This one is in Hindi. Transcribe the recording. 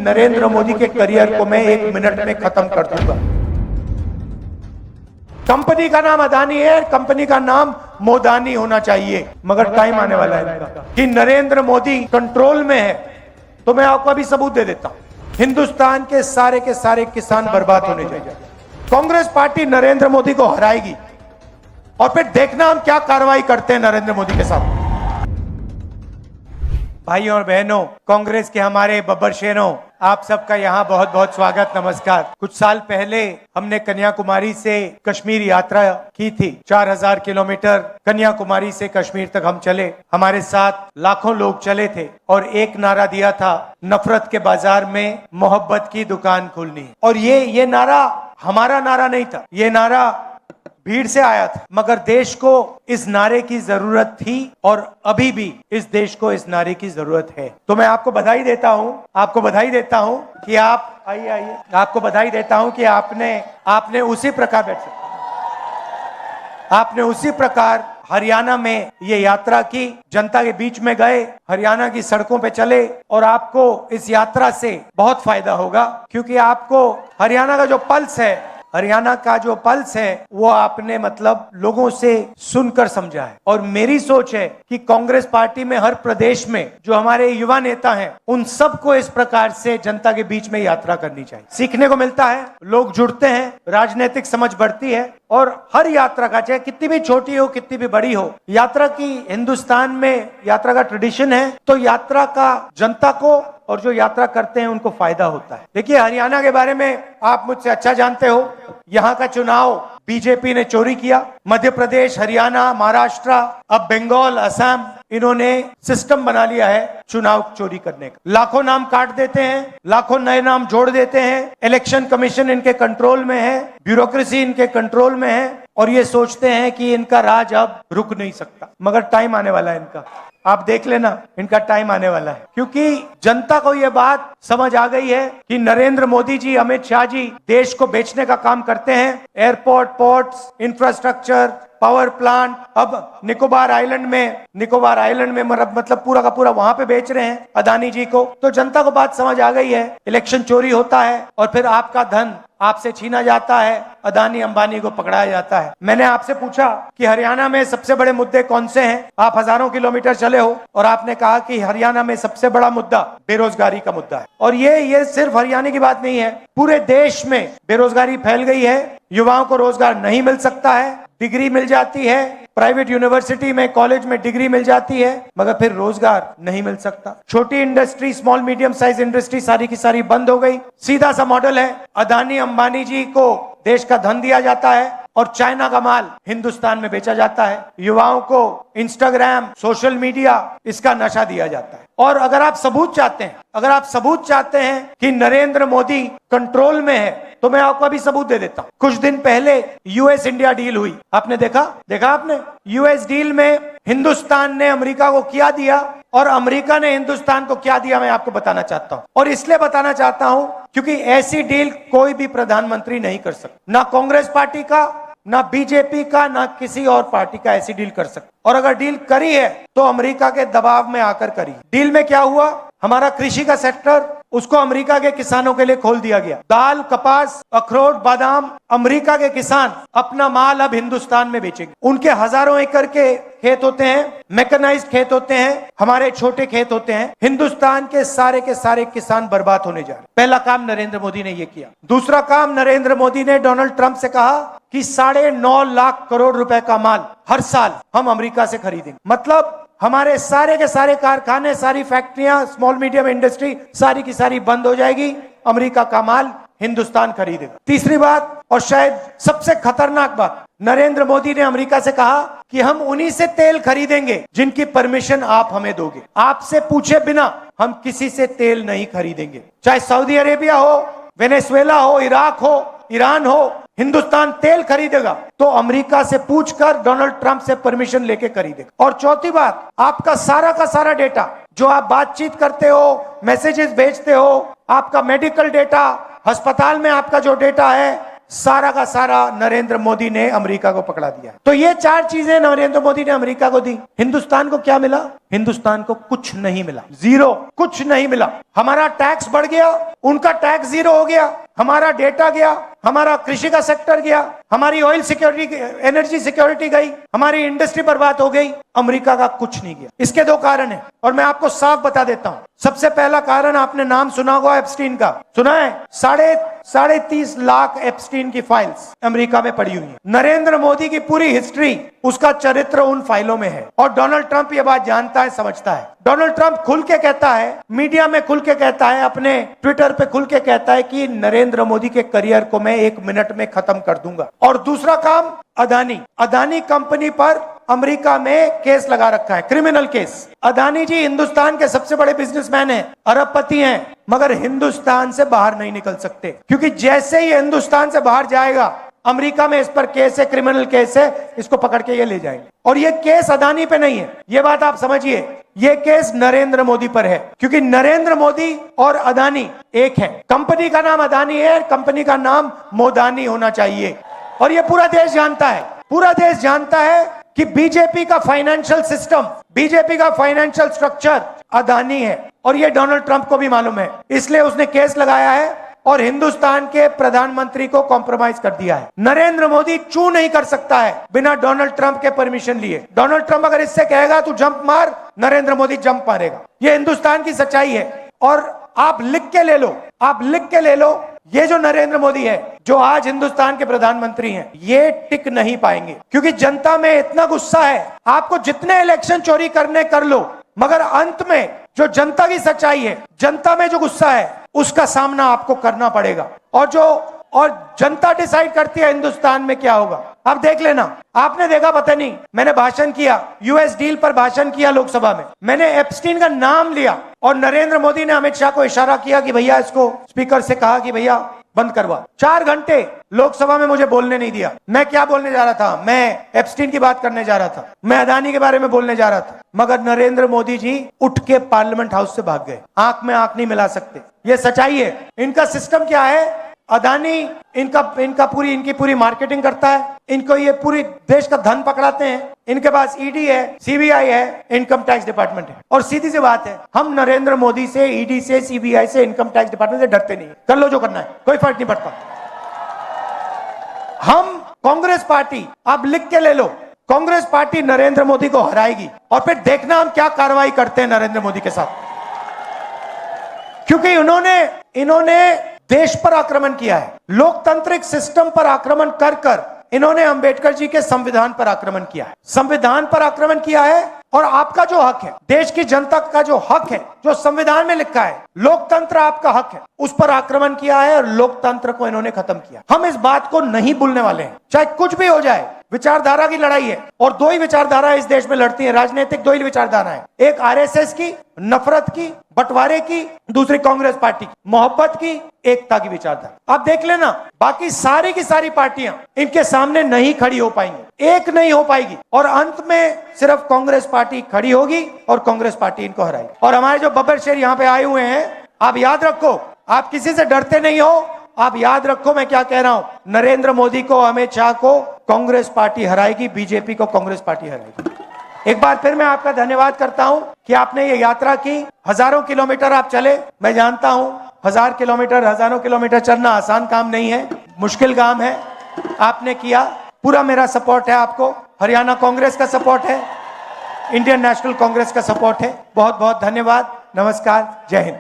नरेंद्र मोदी के करियर को मैं 1 मिनट में खत्म कर दूंगा। कंपनी का नाम अदानी है, कंपनी का नाम मोदानी होना चाहिए, मगर टाइम आने वाला है इनका कि नरेंद्र मोदी कंट्रोल में है। तो मैं आपको अभी सबूत दे देता हूं, हिंदुस्तान के सारे किसान बर्बाद होने जाएंगे। कांग्रेस पार्टी नरेंद्र मोदी को हराएगी और फिर देखना हम क्या कार्रवाई करते हैं नरेंद्र मोदी के साथ। भाइयों और बहनों, कांग्रेस के हमारे बब्बर शेरों, आप सबका यहाँ बहुत बहुत स्वागत, नमस्कार। कुछ साल पहले हमने कन्याकुमारी से कश्मीर यात्रा की थी। 4000 किलोमीटर कन्याकुमारी से कश्मीर तक हम चले। हमारे साथ लाखों लोग चले थे और एक नारा दिया था, नफरत के बाजार में मोहब्बत की दुकान खोलनी। और ये नारा हमारा नारा नहीं था, ये नारा भीड़ से आया था, मगर देश को इस नारे की जरूरत थी और अभी भी इस देश को इस नारे की जरूरत है। तो मैं आपको बधाई देता हूं, कि आप आइए, आपको बधाई देता हूं कि आपने उसी प्रकार हरियाणा में ये यात्रा की, जनता के बीच में गए, हरियाणा की सड़कों पे चले और आपको इस यात्रा से बहुत फायदा होगा, क्योंकि आपको हरियाणा का जो पल्स है वो आपने मतलब लोगों से सुनकर समझा है। और मेरी सोच है कि कांग्रेस पार्टी में हर प्रदेश में जो हमारे युवा नेता हैं, उन सबको इस प्रकार से जनता के बीच में यात्रा करनी चाहिए। सीखने को मिलता है, लोग जुड़ते हैं, राजनीतिक समझ बढ़ती है। और हर यात्रा का, चाहे कितनी भी छोटी हो कितनी भी बड़ी हो, यात्रा की हिंदुस्तान में यात्रा का ट्रेडिशन है, तो यात्रा का जनता को और जो यात्रा करते हैं उनको फायदा होता है। देखिए, हरियाणा के बारे में आप मुझसे अच्छा जानते हो, यहाँ का चुनाव बीजेपी ने चोरी किया। मध्य प्रदेश, हरियाणा, महाराष्ट्र, अब बंगाल, असम, इन्होंने सिस्टम बना लिया है चुनाव चोरी करने का। लाखों नाम काट देते हैं, लाखों नए नाम जोड़ देते हैं। इलेक्शन कमीशन इनके कंट्रोल में है, ब्यूरोक्रेसी इनके कंट्रोल में है और ये सोचते हैं कि इनका राज अब रुक नहीं सकता, मगर टाइम आने वाला है इनका। आप देख लेना, इनका टाइम आने वाला है, क्योंकि जनता को यह बात समझ आ गई है कि नरेंद्र मोदी जी, अमित शाह जी देश को बेचने का काम करते हैं। Airport, ports, infrastructure, power plant, अब निकोबार आइलैंड में मतलब पूरा का पूरा वहां पे बेच रहे हैं अदानी जी को। तो जनता को बात समझ आ गई है, इलेक्शन चोरी होता है और फिर आपका धन आपसे छीना जाता है, अदानी अंबानी को पकड़ाया जाता है। मैंने आपसे पूछा कि हरियाणा में सबसे बड़े मुद्दे कौन से हैं? आप हजारों किलोमीटर चले हो और आपने कहा कि हरियाणा में सबसे बड़ा मुद्दा बेरोजगारी का मुद्दा है। और ये सिर्फ हरियाणा की बात नहीं है, पूरे देश में बेरोजगारी फैल गई है। युवाओं को रोजगार नहीं मिल सकता है, डिग्री मिल जाती है, प्राइवेट यूनिवर्सिटी में, कॉलेज में डिग्री मिल जाती है, मगर फिर रोजगार नहीं मिल सकता। छोटी industry, small medium size industry सारी की सारी बंद हो गई। सीधा सा मॉडल है, अदानी अंबानी जी को देश का धन दिया जाता है और चाइना का माल हिंदुस्तान में बेचा जाता है। युवाओं को इंस्टाग्राम, सोशल मीडिया, इसका नशा दिया जाता है। और अगर आप सबूत चाहते हैं कि नरेंद्र मोदी कंट्रोल में है, तो मैं आपको अभी सबूत दे देता हूं। कुछ दिन पहले यूएस इंडिया डील हुई, आपने देखा आपने? यूएस डील में हिंदुस्तान ने अमेरिका को क्या दिया और अमेरिका ने हिंदुस्तान को क्या दिया, मैं आपको बताना चाहता हूं। और इसलिए बताना चाहता हूं क्योंकि ऐसी डील कोई भी प्रधानमंत्री नहीं कर सकता, ना कांग्रेस पार्टी का, ना बीजेपी का, ना किसी और पार्टी का ऐसी डील कर सकता। और अगर डील करी है तो अमेरिका के दबाव में आकर करी। डील में क्या हुआ? हमारा कृषि का सेक्टर, उसको अमेरिका के किसानों के लिए खोल दिया गया। दाल, कपास, अखरोट, बादाम, अमेरिका के किसान अपना माल अब हिंदुस्तान में बेचेंगे। उनके हजारों एकड़ के खेत होते हैं, मैकेनाइज्ड खेत होते हैं, हमारे छोटे खेत होते हैं। हिंदुस्तान के सारे किसान बर्बाद होने जा रहे। पहला काम नरेंद्र मोदी ने ये किया। दूसरा काम, नरेंद्र मोदी ने डोनाल्ड ट्रंप से कहा कि 9.5 लाख करोड़ रुपए का माल हर साल हम अमेरिका से खरीदेंगे। मतलब हमारे सारे के सारे कारखाने, सारी फैक्ट्रियां, स्मॉल मीडियम इंडस्ट्री सारी की सारी बंद हो जाएगी, अमेरिका का माल हिंदुस्तान खरीदेगा। तीसरी बात, और शायद सबसे खतरनाक बात, नरेंद्र मोदी ने अमेरिका से कहा कि हम उन्हीं से तेल खरीदेंगे जिनकी परमिशन आप हमें दोगे। आपसे पूछे बिना हम किसी से तेल नहीं खरीदेंगे। चाहे सऊदी अरेबिया हो, वेनेजुएला हो, इराक हो, ईरान हो, हिंदुस्तान तेल खरीदेगा तो अमेरिका से पूछकर, डोनाल्ड ट्रंप से परमिशन लेके खरीदेगा। और चौथी बात, आपका सारा का सारा डेटा, जो आप बातचीत करते हो, मैसेजेस भेजते हो, आपका मेडिकल डेटा, अस्पताल में आपका जो डेटा है, सारा का सारा नरेंद्र मोदी ने अमेरिका को पकड़ा दिया। तो ये 4 चीजें नरेंद्र मोदी ने अमेरिका को दी। हिंदुस्तान को क्या मिला? हिंदुस्तान को कुछ नहीं मिला, जीरो, कुछ नहीं मिला। हमारा टैक्स बढ़ गया, उनका टैक्स जीरो हो गया, हमारा डेटा गया, हमारा कृषि का सेक्टर गया, हमारी ऑयल सिक्योरिटी, एनर्जी सिक्योरिटी गई, हमारी इंडस्ट्री बर्बाद हो गई। अमेरिका का कुछ नहीं गया। इसके 2 कारण हैं और मैं आपको साफ बता देता हूं। सबसे पहला कारण, आपने नाम सुना होगा एप्स्टीन का, सुना है? 30.5 लाख एप्स्टीन की फाइल्स अमेरिका में पड़ी हुई है। नरेंद्र मोदी की पूरी हिस्ट्री, उसका चरित्र उन फाइलों में है और डोनाल्ड ट्रंप ये बात जानता है, समझता है। डोनाल्ड ट्रंप खुल के कहता है, मीडिया में खुल के कहता है, अपने ट्विटर पे खुल के कहता है कि नरेंद्र मोदी के करियर को मैं 1 मिनट में खत्म कर दूंगा। और दूसरा काम, अदानी कंपनी पर अमेरिका में केस लगा रखा है, क्रिमिनल केस। अदानी जी हिंदुस्तान के सबसे बड़े बिजनेसमैन हैं, अरबपति हैं, मगर हिंदुस्तान से बाहर नहीं निकल सकते, क्योंकि जैसे ही हिंदुस्तान से बाहर जाएगा, अमेरिका में इस पर केस है, क्रिमिनल केस है, इसको पकड़ के ये ले जाएंगे। और ये केस अदानी पे नहीं है, ये बात आप समझिए, ये केस नरेंद्र मोदी पर है, क्योंकि नरेंद्र मोदी और अदानी एक है। कंपनी का नाम अदानी है, कंपनी का नाम मोदानी होना चाहिए। और ये पूरा देश जानता है, पूरा देश जानता है कि बीजेपी का फाइनेंशियल सिस्टम, बीजेपी का फाइनेंशियल स्ट्रक्चर अदानी है, और ये डोनाल्ड ट्रंप को भी मालूम है। इसलिए उसने केस लगाया है और हिंदुस्तान के प्रधानमंत्री को कॉम्प्रोमाइज कर दिया है। नरेंद्र मोदी चू नहीं कर सकता है बिना डोनाल्ड ट्रंप के परमिशन लिए। डोनाल्ड ट्रंप अगर इससे कहेगा तू जंप मार, नरेंद्र मोदी जंप मारेगा। ये हिंदुस्तान की सच्चाई है। और आप लिख के ले लो, आप लिख के ले लो, ये जो नरेंद्र मोदी है, जो आज हिंदुस्तान के प्रधानमंत्री हैं, ये टिक नहीं पाएंगे, क्योंकि जनता में इतना गुस्सा है। आपको जितने इलेक्शन चोरी करने कर लो, मगर अंत में जो जनता की सच्चाई है, जनता में जो गुस्सा है, उसका सामना आपको करना पड़ेगा। और जनता डिसाइड करती है हिंदुस्तान में क्या होगा। अब देख लेना, आपने देखा, पता नहीं, मैंने भाषण किया, यूएस डील पर भाषण किया लोकसभा में, मैंने एप्स्टीन का नाम लिया और नरेंद्र मोदी ने अमित शाह को इशारा किया कि भैया, इसको स्पीकर से कहा कि भैया बंद करवा। 4 घंटे लोकसभा में मुझे बोलने नहीं दिया। मैं क्या बोलने जा रहा था? मैं एप्स्टीन की बात करने जा रहा था, मैं अदानी के बारे में बोलने जा रहा था, मगर नरेंद्र मोदी जी उठ के पार्लियामेंट हाउस से भाग गए। आंख में आंख नहीं मिला सकते, ये सच्चाई है। इनका सिस्टम क्या है? अदानी इनकी पूरी मार्केटिंग करता है, इनको ये पूरी देश का धन पकड़ाते हैं। इनके पास ईडी है, सीबीआई है, इनकम टैक्स डिपार्टमेंट है। और सीधी सी बात है, हम नरेंद्र मोदी से, ईडी से, सीबीआई से, इनकम टैक्स डिपार्टमेंट से डरते नहीं। कर लो जो करना है, कोई फर्क नहीं पड़ता। हम कांग्रेस पार्टी, आप लिख के ले लो, कांग्रेस पार्टी नरेंद्र मोदी को हराएगी और फिर देखना हम क्या कार्रवाई करते हैं नरेंद्र मोदी के साथ। क्योंकि इन्होंने देश पर आक्रमण किया है, लोकतांत्रिक सिस्टम पर आक्रमण कर इन्होंने अंबेडकर जी के संविधान पर आक्रमण किया है, संविधान पर आक्रमण किया है। और आपका जो हक है, देश की जनता का जो हक है, जो संविधान में लिखा है, लोकतंत्र आपका हक है, उस पर आक्रमण किया है और लोकतंत्र को इन्होंने खत्म किया। हम इस बात को नहीं भूलने वाले हैं, चाहे कुछ भी हो जाए। विचारधारा की लड़ाई है और 2 ही विचारधारा इस देश में लड़ती है, राजनीतिक 2 ही विचारधारा है, एक आरएसएस की, नफरत की, बंटवारे की, दूसरी कांग्रेस पार्टी की, मोहब्बत की, एकता की विचारधारा। आप देख लेना, बाकी सारी की सारी पार्टियां इनके सामने नहीं खड़ी हो पाएंगी, एक नहीं हो पाएगी, और अंत में सिर्फ कांग्रेस पार्टी खड़ी होगी और कांग्रेस पार्टी इनको हराएगी। और हमारे जो बब्बर शेर यहाँ पे आए हुए हैं, आप याद रखो, आप किसी से डरते नहीं हो। आप याद रखो मैं क्या कह रहा हूं, नरेंद्र मोदी को, अमित शाह को कांग्रेस पार्टी हराएगी, बीजेपी को कांग्रेस पार्टी हराएगी। एक बार फिर मैं आपका धन्यवाद करता हूं कि आपने ये यात्रा की, हजारों किलोमीटर आप चले। मैं जानता हूं 1000 किलोमीटर, हजारों किलोमीटर चलना आसान काम नहीं है, मुश्किल काम है, आपने किया। पूरा मेरा सपोर्ट है आपको, हरियाणा कांग्रेस का सपोर्ट है, इंडियन नेशनल कांग्रेस का सपोर्ट है। बहुत बहुत धन्यवाद, नमस्कार, जय हिंद।